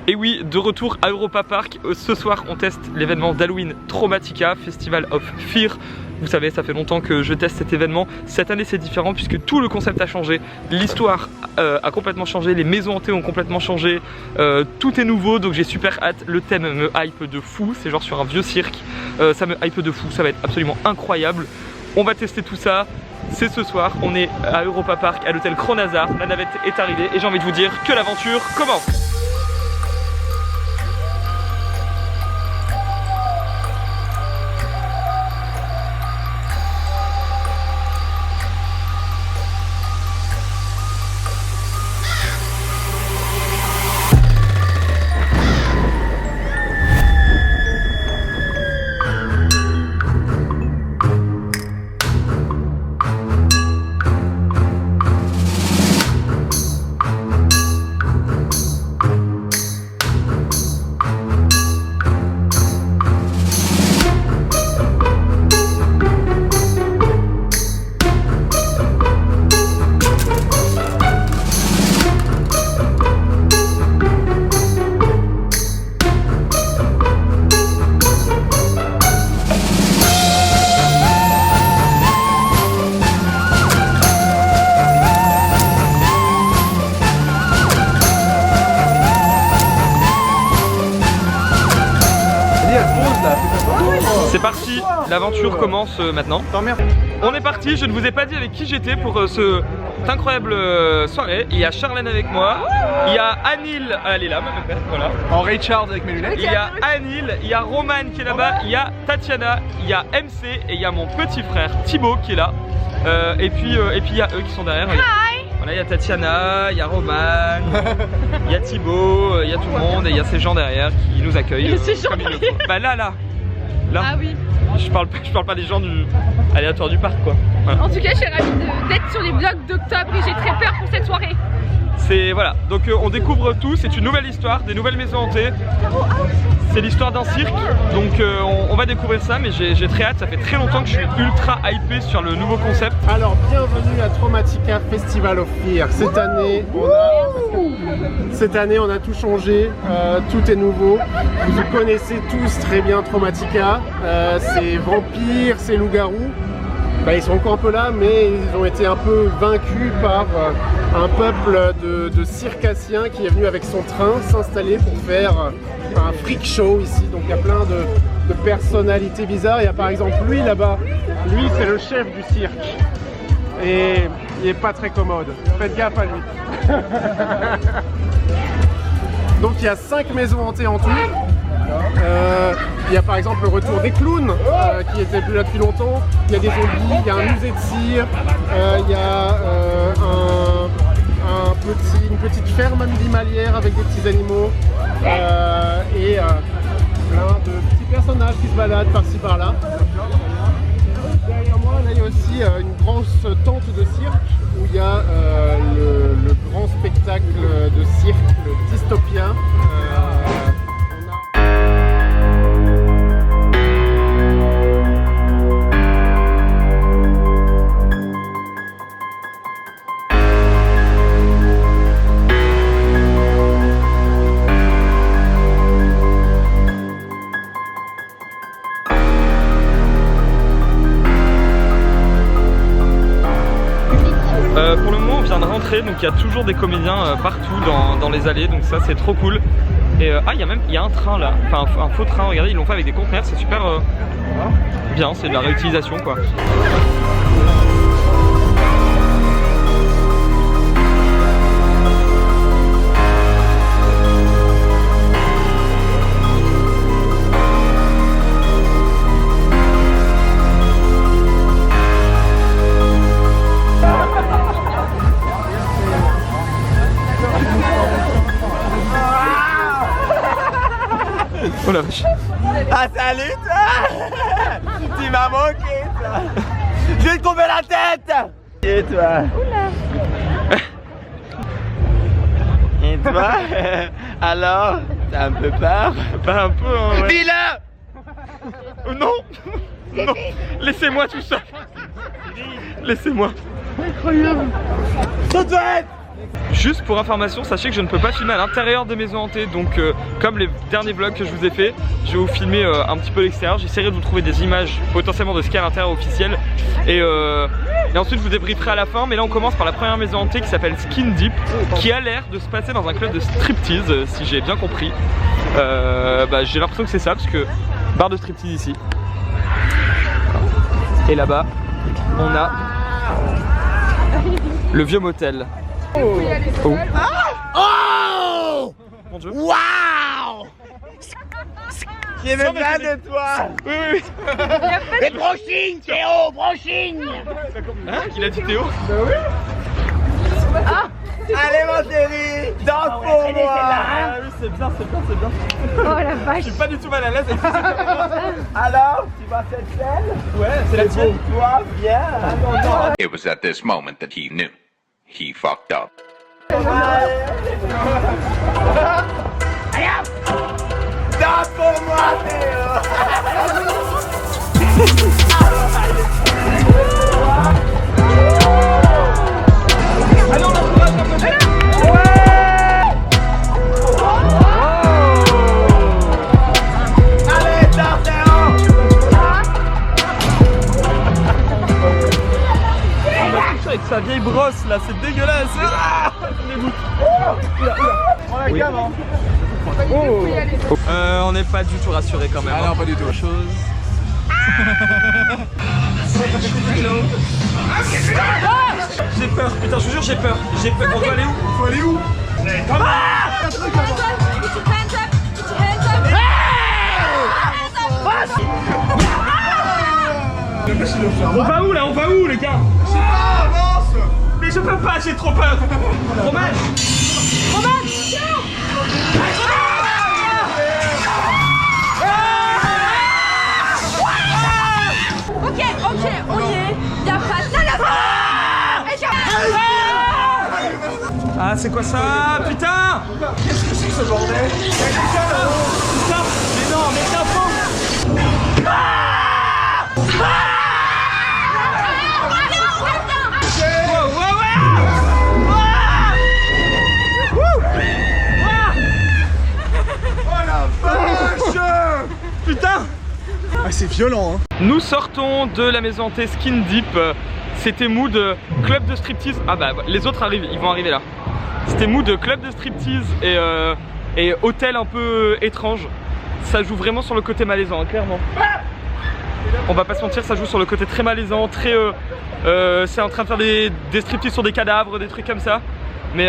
Et oui, de retour à Europa Park. Ce soir, on teste l'événement d'Halloween Traumatica, Festival of Fear. Vous savez, ça fait longtemps que je teste cet événement. Cette année, c'est différent puisque tout le concept a changé. L'histoire a complètement changé, les maisons hantées ont complètement changé. Tout est nouveau, donc j'ai super hâte. Le thème me hype de fou, c'est genre sur un vieux cirque. Ça me hype de fou, ça va être absolument incroyable. On va tester tout ça. C'est ce soir, on est à Europa Park, à l'hôtel Kronazar. La navette est arrivée et j'ai envie de vous dire que l'aventure commence. C'est parti, l'aventure commence maintenant. On est parti, je ne vous ai pas dit avec qui j'étais pour cette incroyable soirée. Il y a Charlène avec moi, il y a Anil, elle est là, ma pépette, voilà. En Richard avec mes lunettes. Il y a Anil, il y a Roman qui est là-bas, il y a Tatiana, il y a MC et il y a mon petit frère Thibaut qui est là. Et puis il y a eux qui sont derrière. Voilà, il y a Tatiana, il y a Roman, il y a Thibaut, il y a tout le monde et il y a ces gens derrière qui nous accueillent. Comme il le faut. Bah là. Ah oui. Je parle pas des gens du aléatoire du parc quoi. Voilà. En tout cas, je suis ravie d'être sur les vlogs d'octobre et j'ai très peur pour cette soirée. C'est voilà, donc on découvre tout, c'est une nouvelle histoire, des nouvelles maisons hantées. C'est l'histoire d'un cirque, donc on va découvrir ça, mais j'ai très hâte, ça fait très longtemps que je suis ultra hypé sur le nouveau concept. Alors bienvenue à Traumatica Festival of Fear. Cette année on a tout changé, tout est nouveau. Vous connaissez tous très bien Traumatica, c'est vampires, c'est loups-garous. Bah, ils sont encore un peu là, mais ils ont été un peu vaincus par un peuple de circassiens qui est venu avec son train s'installer pour faire un freak show ici. Donc il y a plein de personnalités bizarres. Il y a par exemple lui là-bas, lui c'est le chef du cirque et il est pas très commode. Faites gaffe à lui. Donc il y a 5 maisons hantées en tout. Il y a par exemple le retour des clowns qui étaient plus là depuis longtemps. Il y a des zombies, il y a un musée de cire, il y a une petite ferme animalière avec des petits animaux et plein de petits personnages qui se baladent par-ci par-là. Derrière moi, là, il y a aussi une grosse tente de cirque où il y a le grand spectacle de cirque, le Dystopia. Pour le moment on vient de rentrer, donc il y a toujours des comédiens partout dans les allées, donc ça c'est trop cool. Et il y a un train là, enfin un faux train, regardez ils l'ont fait avec des conteneurs, c'est super bien, c'est de la réutilisation quoi. Oh la vache. Ah salut toi. Tu m'as manqué toi. Je vais te couper la tête. Et toi? Et toi? Alors, t'as un peu peur? Bah un peu hein, ouais. Dis-le. Non. Non. Laissez-moi tout seul. Laissez-moi. Incroyable. Tout de suite. Juste pour information, sachez que je ne peux pas filmer à l'intérieur des maisons hantées, donc comme les derniers vlogs que je vous ai fait, je vais vous filmer un petit peu l'extérieur. J'essaierai de vous trouver des images potentiellement de ce qu'il y a à l'intérieur officiel et ensuite je vous débrieferai à la fin. Mais là on commence par la première maison hantée qui s'appelle Skin Deep, qui a l'air de se passer dans un club de striptease, si j'ai bien compris. J'ai l'impression que c'est ça parce que bar de striptease ici. Et là-bas on a le vieux motel. Oh. Oh Mon Dieu. Waouh! J'ai même pas de toi! Oui, oui, oui. Mais brushing, Théo, brushing! Hein? Il a dit Théo? Allez mon chéri, danse pour moi! Ah oui, c'est bien, c'est bien, c'est bien. Oh la vache. Je suis pas du tout mal à l'aise avec ça. Alors, tu vas cette scène? Ouais, c'est la tienne. Toi, viens! It was at this moment that he knew. He fucked up. Danse pour moi, Théo! Allez, on encourage un peu. Allez, danse, Théo! Avec sa vieille brosse là, c'est dégueulasse. Ah, ça me dégoûte. On la gamme, hein? On n'est pas du tout rassuré quand même. Ah non, pas du tout. J'ai peur, putain, je vous jure, j'ai peur. J'ai peur. On doit aller où? Faut aller où? On va où là? On va où les gars? Je sais pas, avance! Mais je peux pas, j'ai trop peur. Fromage. Ok, on y est. Y'a pas de Ah, c'est quoi ça? Putain! Qu'est-ce que c'est que ce bordel? Putain! Mais non, mais c'est un faux! Putain! Ah, c'est violent, hein? Nous sortons de la maison hantée Skin Deep. C'était mood club de striptease. Ah bah les autres arrivent, ils vont arriver là. C'était mood club de striptease et hôtel un peu étrange. Ça joue vraiment sur le côté malaisant, hein, clairement. On va pas se mentir, ça joue sur le côté très malaisant, très c'est en train de faire des striptease sur des cadavres, des trucs comme ça. Mais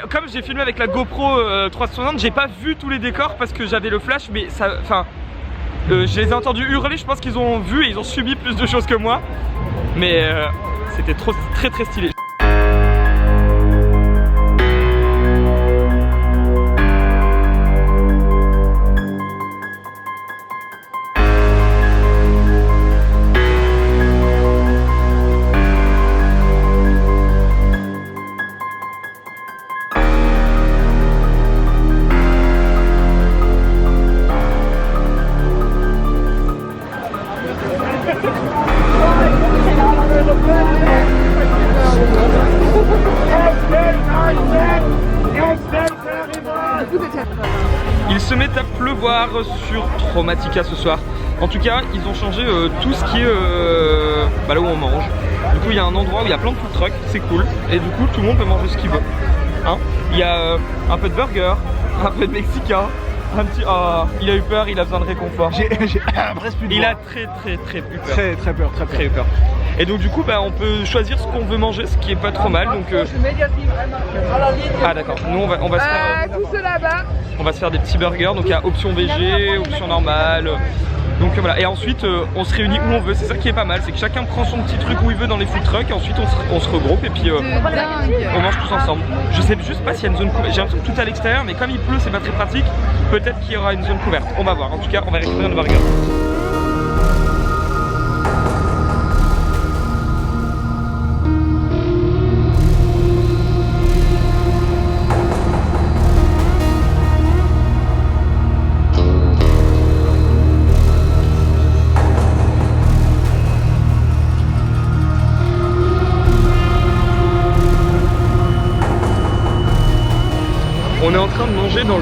comme j'ai filmé avec la GoPro 360, j'ai pas vu tous les décors parce que j'avais le flash, mais ça, enfin, je les ai entendus hurler. Je pense qu'ils ont vu et ils ont subi plus de choses que moi. Mais c'était très stylé. Il se met à pleuvoir sur Traumatica ce soir. En tout cas, ils ont changé tout ce qui est là où on mange. Du coup, il y a un endroit où il y a plein de food trucks, c'est cool. Et du coup, tout le monde peut manger ce qu'il veut. Hein, il y a un peu de burger, un peu de mexicain, un petit... Oh, il a eu peur, il a besoin de réconfort. J'ai presque plus de Il voix. a très eu peur. Très peur. Très eu peur. Et donc du coup on peut choisir ce qu'on veut manger, ce qui est pas trop mal. Donc ah d'accord, nous on va se faire tout ceux là-bas. on va se faire des petits burgers. Donc il y a option VG, option normale. Donc voilà, et ensuite on se réunit où on veut. C'est ça qui est pas mal, c'est que chacun prend son petit truc où il veut dans les food trucks et ensuite on se regroupe et puis on mange tous ensemble. Je sais juste pas s'il y a une zone couverte. J'ai l'impression que tout est à l'extérieur, mais comme il pleut c'est pas très pratique. Peut-être qu'il y aura une zone couverte, on va voir. En tout cas on va récupérer le burger.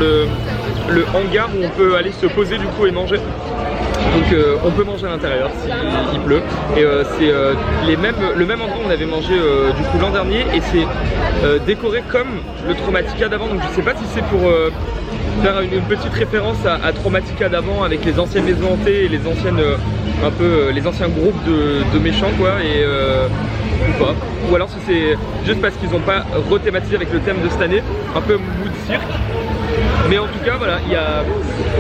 le hangar où on peut aller se poser du coup et manger. Donc on peut manger à l'intérieur s'il pleut. Et c'est le même endroit où on avait mangé du coup l'an dernier. Et c'est décoré comme le Traumatica d'avant. Donc je sais pas si c'est pour faire une petite référence à Traumatica d'avant avec les anciennes maisons hantées et les anciennes les anciens groupes de méchants quoi. Et ou pas. Ou alors si c'est juste parce qu'ils n'ont pas rethématisé avec le thème de cette année, un peu mood cirque. Mais en tout cas voilà,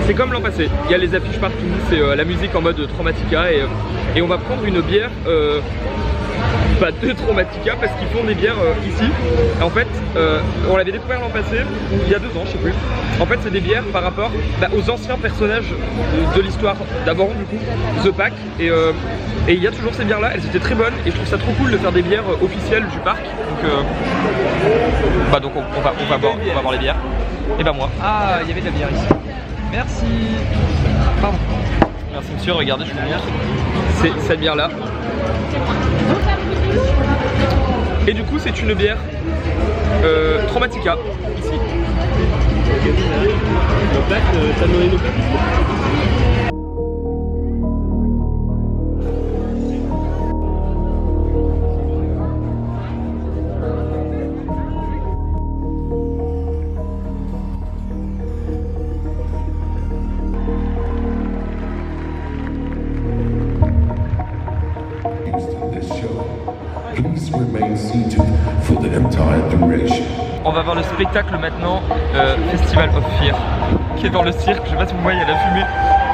c'est comme l'an passé, il y a les affiches partout, c'est la musique en mode Traumatica et on va prendre une bière pas de Traumatica parce qu'ils font des bières ici. En fait on l'avait découvert l'an passé, ou il y a 2 ans je sais plus. En fait c'est des bières par rapport aux anciens personnages de l'histoire d'avant du coup, The Pack. Et il y a toujours ces bières là, elles étaient très bonnes et je trouve ça trop cool de faire des bières officielles du parc. Donc on va boire les bières. Et bah moi. Ah, il y avait de la bière ici. Merci. Pardon. Merci monsieur, regardez, je vous montre. C'est cette bière là. Et du coup c'est une bière Traumatica ici. Donc là, t'as donné nos plaques. On va voir le spectacle maintenant, Festival of Fear, qui est dans le cirque. Je sais pas si vous voyez, il y a la fumée.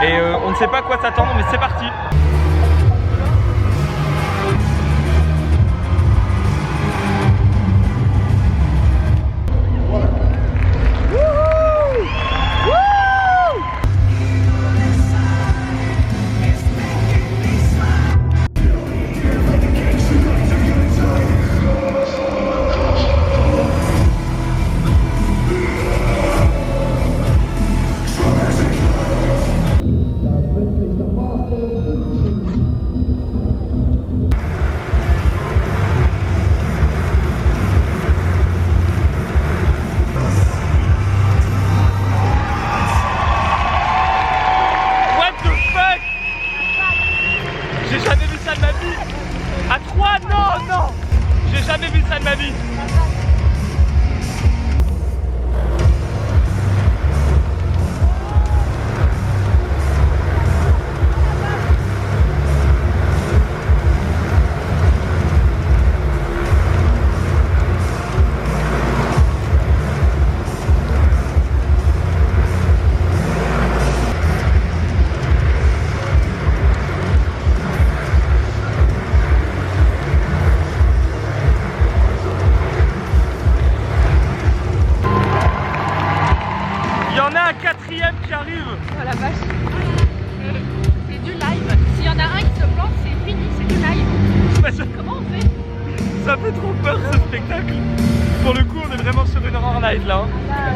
Et on ne sait pas à quoi s'attendre, mais c'est parti. J'ai jamais vu ça de ma vie. À 3, non. J'ai jamais vu ça de ma vie. Quatrième qui arrive. Oh la vache. C'est du live. S'il y en a un qui se plante, c'est fini, c'est du live. Comment on fait? Ça fait trop peur ce spectacle. Pour le coup, on est vraiment sur une horror live là.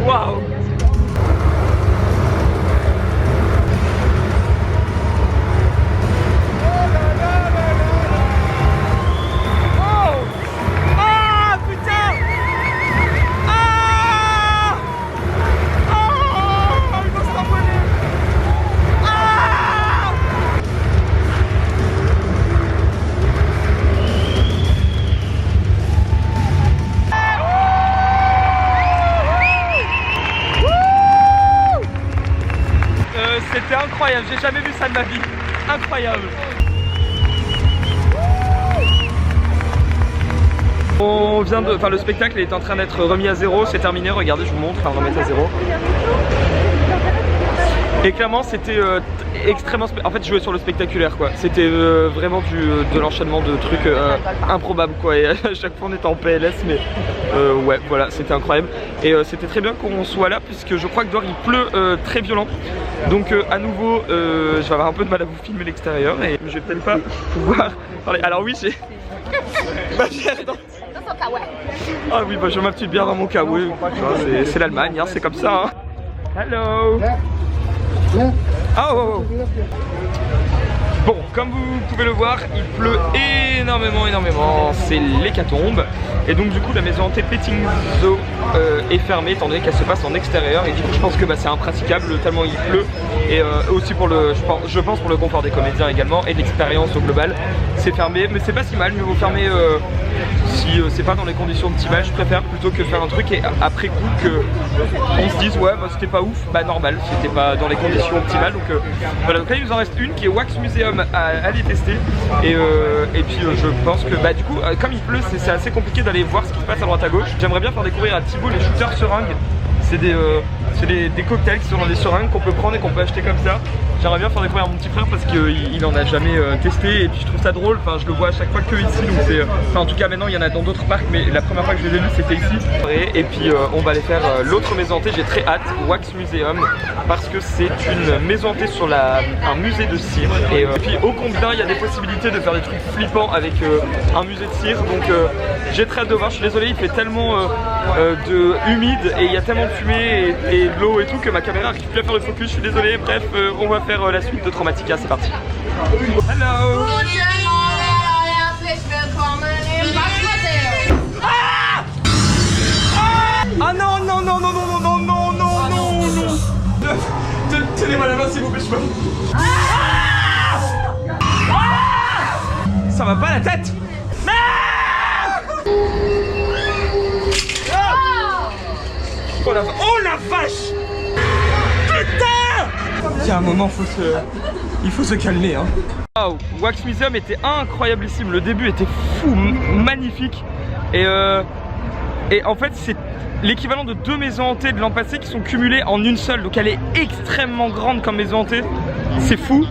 Waouh. C'était incroyable, j'ai jamais vu ça de ma vie. Incroyable. On vient de. Enfin, le spectacle est en train d'être remis à zéro, c'est terminé, regardez, je vous montre, on va remettre à zéro. Et clairement, c'était extrêmement. En fait, je jouais sur le spectaculaire quoi. C'était vraiment de l'enchaînement de trucs improbables quoi. Et à chaque fois, on était en PLS, mais ouais, voilà, c'était incroyable. Et c'était très bien qu'on soit là, puisque je crois que dehors il pleut très violent. Donc à nouveau, je vais avoir un peu de mal à vous filmer l'extérieur et je vais peut-être pas pouvoir parler. Alors oui, j'ai ma bière dans son kawaii. Ah oui, bah j'ai ma petite bière dans mon kawaii. C'est l'Allemagne, hein, c'est comme ça. Hein. Hello. Oh. Bon, comme vous pouvez le voir, il pleut énormément, c'est l'hécatombe. Et donc du coup la maison hantée Petting Zoo est fermée étant donné qu'elle se passe en extérieur. Et du coup je pense que c'est impraticable tellement il pleut. Et aussi pour le, je pense pour le confort des comédiens également et de l'expérience au global. C'est fermé, mais c'est pas si mal, mieux vaut fermer si c'est pas dans les conditions optimales. Je préfère plutôt que faire un truc et après coup que on se dise ouais bah, c'était pas ouf, bah normal, c'était pas dans les conditions optimales. Donc voilà, donc là il nous en reste une qui est Wax Museum à aller tester. Et puis je pense que bah du coup comme il pleut c'est assez compliqué d'aller voir ce qui se passe à droite à gauche. J'aimerais bien faire découvrir à Thibaut les shooters seringues. C'est des cocktails qui sont dans des seringues qu'on peut prendre et qu'on peut acheter comme ça. J'aimerais bien faire découvrir à mon petit frère parce qu'il en a jamais testé et puis je trouve ça drôle, enfin je le vois à chaque fois que ici donc c'est, en tout cas maintenant il y en a dans d'autres parcs mais la première fois que je les ai vus c'était ici. Et puis on va aller faire l'autre maison hantée, j'ai très hâte, Wax Museum, parce que c'est une maison hantée sur un musée de cire et puis ô combien il y a des possibilités de faire des trucs flippants avec un musée de cire, donc j'ai très hâte de voir. Je suis désolé, il fait tellement humide et il y a tellement de fumée et de l'eau et tout que ma caméra n'arrive plus à faire le focus, je suis désolé. Bref, on va faire la suite de Traumatica, c'est parti. Hello. Ah non non non non non non non non non non non. Tenez-moi la main s'il vous plaît, je peux. Ça va pas la tête. Oh la vache. Putain. Il y a un moment, il faut se calmer hein. Wow, Wax Museum était incroyablissime, le début était fou, magnifique. Et en fait c'est l'équivalent de 2 maisons hantées de l'an passé qui sont cumulées en une seule. Donc elle est extrêmement grande comme maison hantée, c'est fou.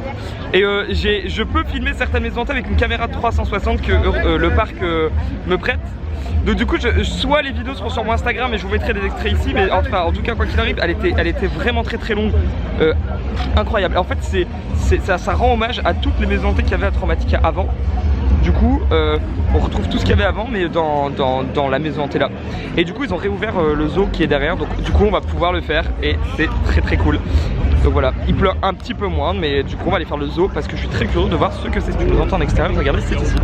Et je peux filmer certaines maisons hantées avec une caméra de 360 que le parc me prête. Donc du coup, soit les vidéos seront sur mon Instagram et je vous mettrai des extraits ici, mais en tout cas quoi qu'il arrive, elle était vraiment très longue, incroyable. En fait ça rend hommage à toutes les maisons hantées qu'il y avait à Traumatica avant. Du coup, on retrouve tout ce qu'il y avait avant, mais dans la maison hantée là. Et du coup, ils ont réouvert le zoo qui est derrière, donc du coup on va pouvoir le faire et c'est très cool. Donc voilà, il pleut un petit peu moins, mais du coup on va aller faire le zoo parce que je suis très curieux de voir ce que c'est. Si tu nous entends en extérieur, regardez, c'est ici.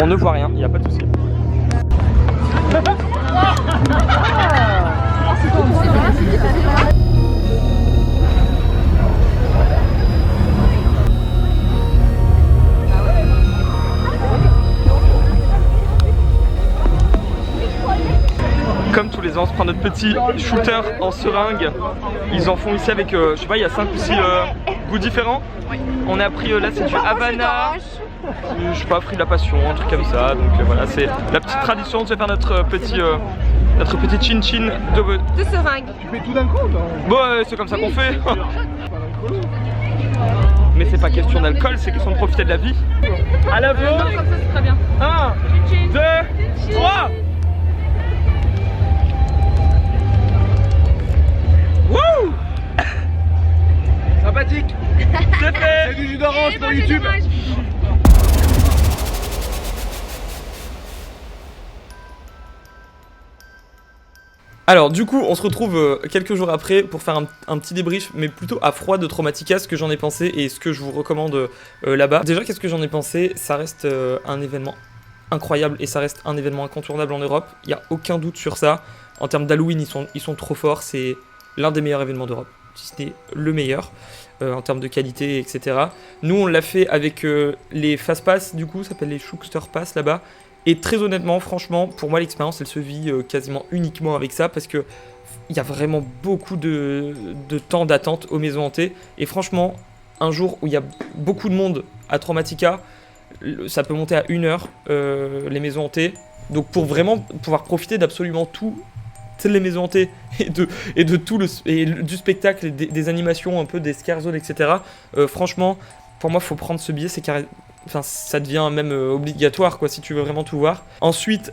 On ne voit rien, il n'y a pas de souci. Comme tous les ans, on se prend notre petit shooter en seringue. Ils en font ici avec, je sais pas, il y a 5 ou 6 goûts différents. On a pris, là c'est du Havana, je sais pas, fruit de la passion, un truc comme ça. Donc voilà, c'est la petite tradition de se faire notre petit chin-chin de seringue. Tu fais tout d'un coup là. Bon, c'est comme ça qu'on fait. Mais c'est pas question d'alcool, c'est question de profiter de la vie. À la vue. Comme ça c'est très bien. 1, 2, 3. Wouh! Sympathique! C'est fait! C'est du jus d'orange pour YouTube! Alors du coup on se retrouve quelques jours après pour faire un petit débrief, mais plutôt à froid de Traumatica, ce que j'en ai pensé et ce que je vous recommande là-bas. Déjà qu'est-ce que j'en ai pensé? Ça reste un événement incroyable et ça reste un événement incontournable en Europe, il n'y a aucun doute sur ça. En termes d'Halloween ils sont trop forts, c'est l'un des meilleurs événements d'Europe, si ce n'est le meilleur en termes de qualité, etc. Nous on l'a fait avec les Fast Pass, du coup ça s'appelle les Shookster Pass là-bas. Et très honnêtement, franchement, pour moi l'expérience elle se vit quasiment uniquement avec ça parce que il y a vraiment beaucoup de temps d'attente aux maisons hantées. Et franchement, un jour où il y a beaucoup de monde à Traumatica, ça peut monter à 1 heure les maisons hantées. Donc pour vraiment pouvoir profiter d'absolument tout, les maisons hantées et de tout du spectacle, des animations, un peu des scare zones, etc. Franchement, pour moi, faut prendre ce billet, c'est carré. Enfin, ça devient même obligatoire, quoi, si tu veux vraiment tout voir. Ensuite,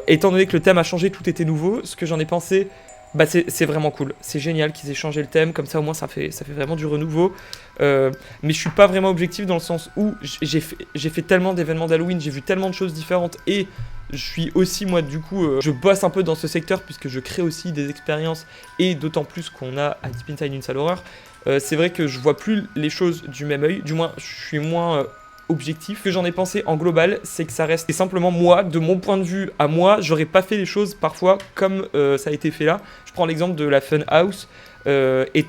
étant donné que le thème a changé, tout était nouveau. Ce que j'en ai pensé, bah c'est vraiment cool. C'est génial qu'ils aient changé le thème, comme ça au moins ça fait vraiment du renouveau. Mais je suis pas vraiment objectif dans le sens où j'ai fait tellement d'événements d'Halloween, j'ai vu tellement de choses différentes et je suis aussi moi du coup, je bosse un peu dans ce secteur puisque je crée aussi des expériences et d'autant plus qu'on a à Deep Inside une salle horreur. C'est vrai que je vois plus les choses du même œil, du moins je suis moins objectif. Ce que j'en ai pensé en global, c'est que ça reste et simplement moi, de mon point de vue à moi, j'aurais pas fait les choses parfois comme ça a été fait là. Je prends l'exemple de la Funhouse, je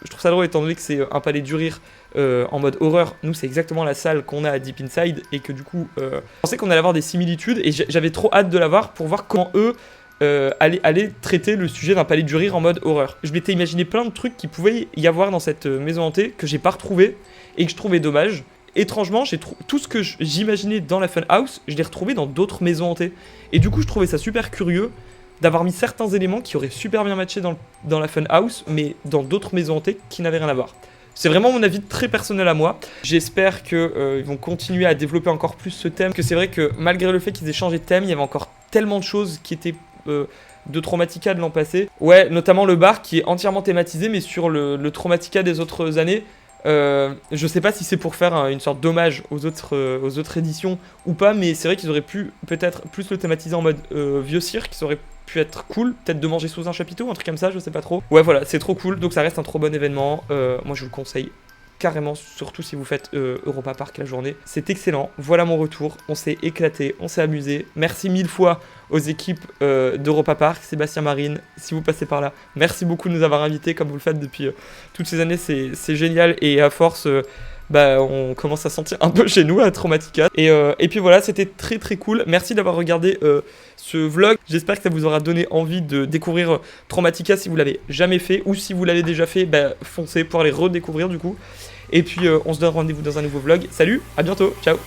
trouve ça drôle étant donné que c'est un palais du rire en mode horreur. Nous c'est exactement la salle qu'on a à Deep Inside et que du coup je pensais qu'on allait avoir des similitudes et j'avais trop hâte de la voir pour voir comment eux aller traiter le sujet d'un palais du rire en mode horreur. Je m'étais imaginé plein de trucs qui pouvaient y avoir dans cette maison hantée que j'ai pas retrouvé et que je trouvais dommage. Étrangement, tout ce que j'imaginais dans la Funhouse, je l'ai retrouvé dans d'autres maisons hantées. Et du coup, je trouvais ça super curieux d'avoir mis certains éléments qui auraient super bien matché dans la Funhouse, mais dans d'autres maisons hantées qui n'avaient rien à voir. C'est vraiment mon avis très personnel à moi. J'espère qu'ils vont continuer à développer encore plus ce thème. Que c'est vrai que malgré le fait qu'ils aient changé de thème, il y avait encore tellement de choses qui étaient de Traumatica de l'an passé. Ouais, notamment le bar qui est entièrement thématisé, mais sur le Traumatica des autres années. Je sais pas si c'est pour faire une sorte d'hommage aux autres éditions ou pas, mais c'est vrai qu'ils auraient pu peut-être plus le thématiser en mode vieux cirque, ça aurait pu être cool, peut-être de manger sous un chapiteau, un truc comme ça, je sais pas trop. Ouais voilà, c'est trop cool, donc ça reste un trop bon événement, moi je vous le conseille carrément, surtout si vous faites Europa Park la journée. C'est excellent, voilà mon retour, on s'est éclaté, on s'est amusé. Merci 1000 fois aux équipes d'Europa Park, Sébastien Marine, si vous passez par là. Merci beaucoup de nous avoir invités comme vous le faites depuis toutes ces années, c'est génial et à force... on commence à sentir un peu chez nous à Traumatica. Et puis voilà, c'était très très cool. Merci d'avoir regardé ce vlog. J'espère que ça vous aura donné envie de découvrir Traumatica si vous l'avez jamais fait. Ou si vous l'avez déjà fait, foncez pour aller redécouvrir du coup. Et puis on se donne rendez-vous dans un nouveau vlog. Salut, à bientôt, ciao.